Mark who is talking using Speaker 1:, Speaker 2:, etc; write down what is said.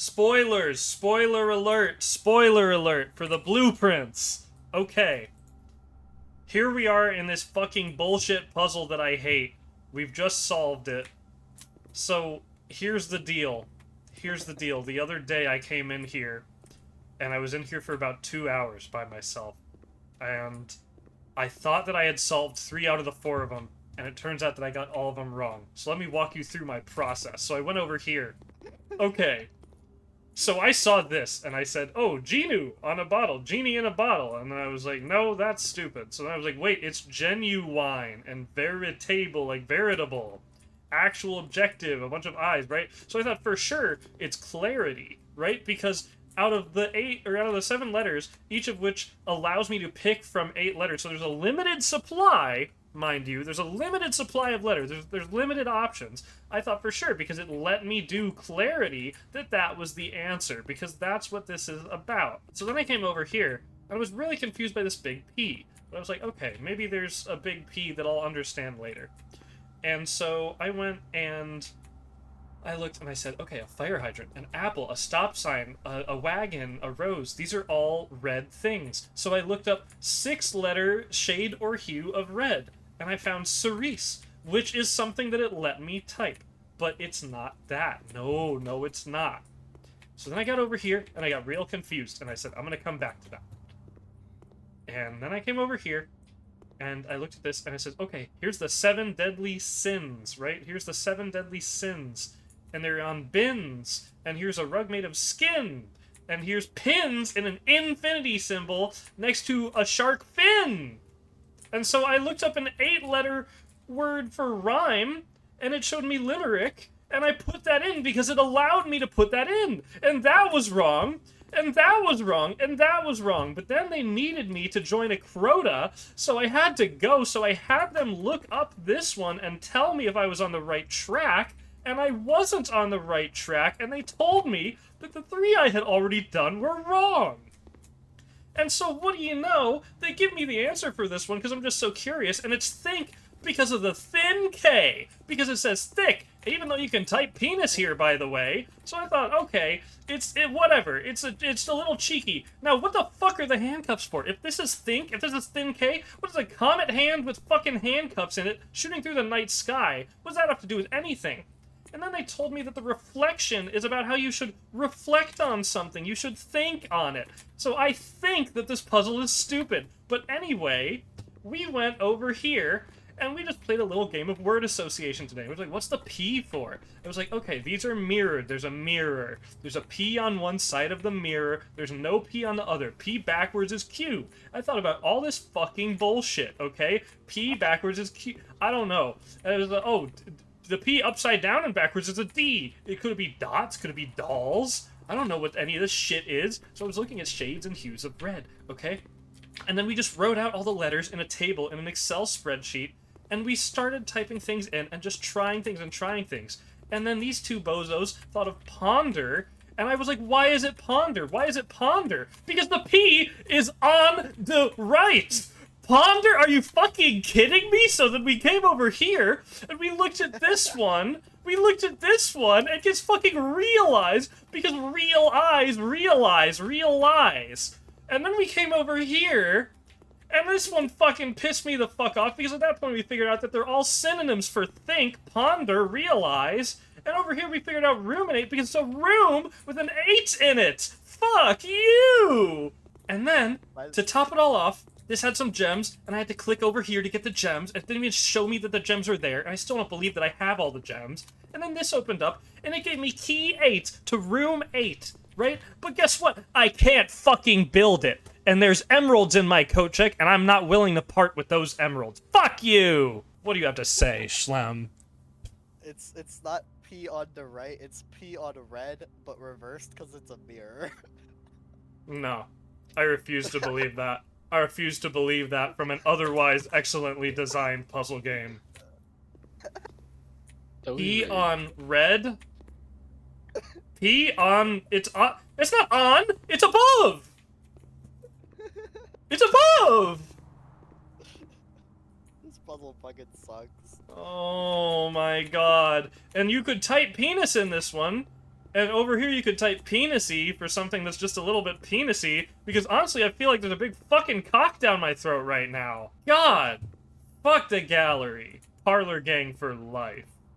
Speaker 1: Spoilers! Spoiler alert! Spoiler alert for the blueprints! Okay. Here we are in this fucking bullshit puzzle that I hate. We've just solved it. So, here's the deal. Here's the deal. The other day I came in here, and I was in here for about 2 hours by myself. And I thought that I had solved 3 out of the 4 of them, and it turns out that I got all of them wrong. So let me walk you through my process. So I went over here. Okay. So I saw this, and I said, oh, Genu on a bottle, genie in a bottle. And then I was like, no, that's stupid. So then I was like, wait, it's genuine and veritable, like veritable. Actual objective, a bunch of eyes, right? So I thought for sure it's clarity, right? Because out of the 7 letters, each of which allows me to pick from 8 letters. So there's a limited supply, mind you. There's a limited supply of letters. There's limited options. I thought for sure, because it let me do clarity, that was the answer, because that's what this is about. So then I came over here, and I was really confused by this big P. But I was like, okay, maybe there's a big P that I'll understand later. And so I went and I looked and I said, okay, a fire hydrant, an apple, a stop sign, a wagon, a rose. These are all red things. So I looked up 6-letter shade or hue of red, and I found cerise, which is something that it let me type. But it's not that. No, it's not. So then I got over here, and I got real confused, and I said, I'm going to come back to that. And then I came over here, and I looked at this, and I said, okay, here's the 7 deadly sins, right? Here's the 7 deadly sins. And they're on bins. And here's a rug made of skin. And here's pins in an infinity symbol next to a shark fin. And so I looked up an 8-letter word for rhyme, and it showed me limerick, and I put that in because it allowed me to put that in. And that was wrong. And that was wrong, and that was wrong. But then they needed me to join a Crota, so I had to go. So I had them look up this one and tell me if I was on the right track, and I wasn't on the right track, and they told me that the 3 I had already done were wrong. And so what do you know? They give me the answer for this one because I'm just so curious, and it's think because of the thin K, because it says thick, even though you can type penis here, by the way. So I thought, okay, whatever. It's a little cheeky. Now, what the fuck are the handcuffs for? If this is think, if this is thin K, what is a comet hand with fucking handcuffs in it shooting through the night sky? What does that have to do with anything? And then they told me that the reflection is about how you should reflect on something. You should think on it. So I think that this puzzle is stupid. But anyway, we went over here, and we just played a little game of word association today. We was like, what's the P for? I was like, okay, these are mirrored. There's a mirror. There's a P on one side of the mirror. There's no P on the other. P backwards is Q. I thought about all this fucking bullshit, okay? P backwards is Q. I don't know. And it was like, oh, the P upside down and backwards is a D. Could it be dots? Could it be dolls? I don't know what any of this shit is. So I was looking at shades and hues of red, okay? And then we just wrote out all the letters in a table in an Excel spreadsheet, and we started typing things in and just trying things and trying things. And then these 2 bozos thought of ponder, and I was like, why is it ponder? Why is it ponder? Because the P is on the right! Ponder? Are you fucking kidding me? So then we came over here, and we looked at this one, and just fucking realized, because real eyes realize. And then we came over here, and this one fucking pissed me the fuck off, because at that point we figured out that they're all synonyms for think, ponder, realize, and over here we figured out ruminate, because it's a room with an 8 in it! Fuck you! And then, to top it all off, this had some gems, and I had to click over here to get the gems. It didn't even show me that the gems are there, and I still don't believe that I have all the gems. And then this opened up, and it gave me key 8 to room 8, right? But guess what? I can't fucking build it. And there's emeralds in my coat check, and I'm not willing to part with those emeralds. Fuck you! What do you have to say, Schlem?
Speaker 2: It's not P on the right, it's P on red, but reversed because it's a mirror.
Speaker 1: No. I refuse to believe that. I refuse to believe that from an otherwise excellently designed puzzle game. P on red? P on... It's on... It's not on! It's above! It's above!
Speaker 2: This puzzle fucking sucks.
Speaker 1: Oh my god. And you could type penis in this one, And over here you could type penisy for something that's just a little bit penisy, because honestly I feel like there's a big fucking cock down my throat right now. God! Fuck the gallery. Parlor gang for life.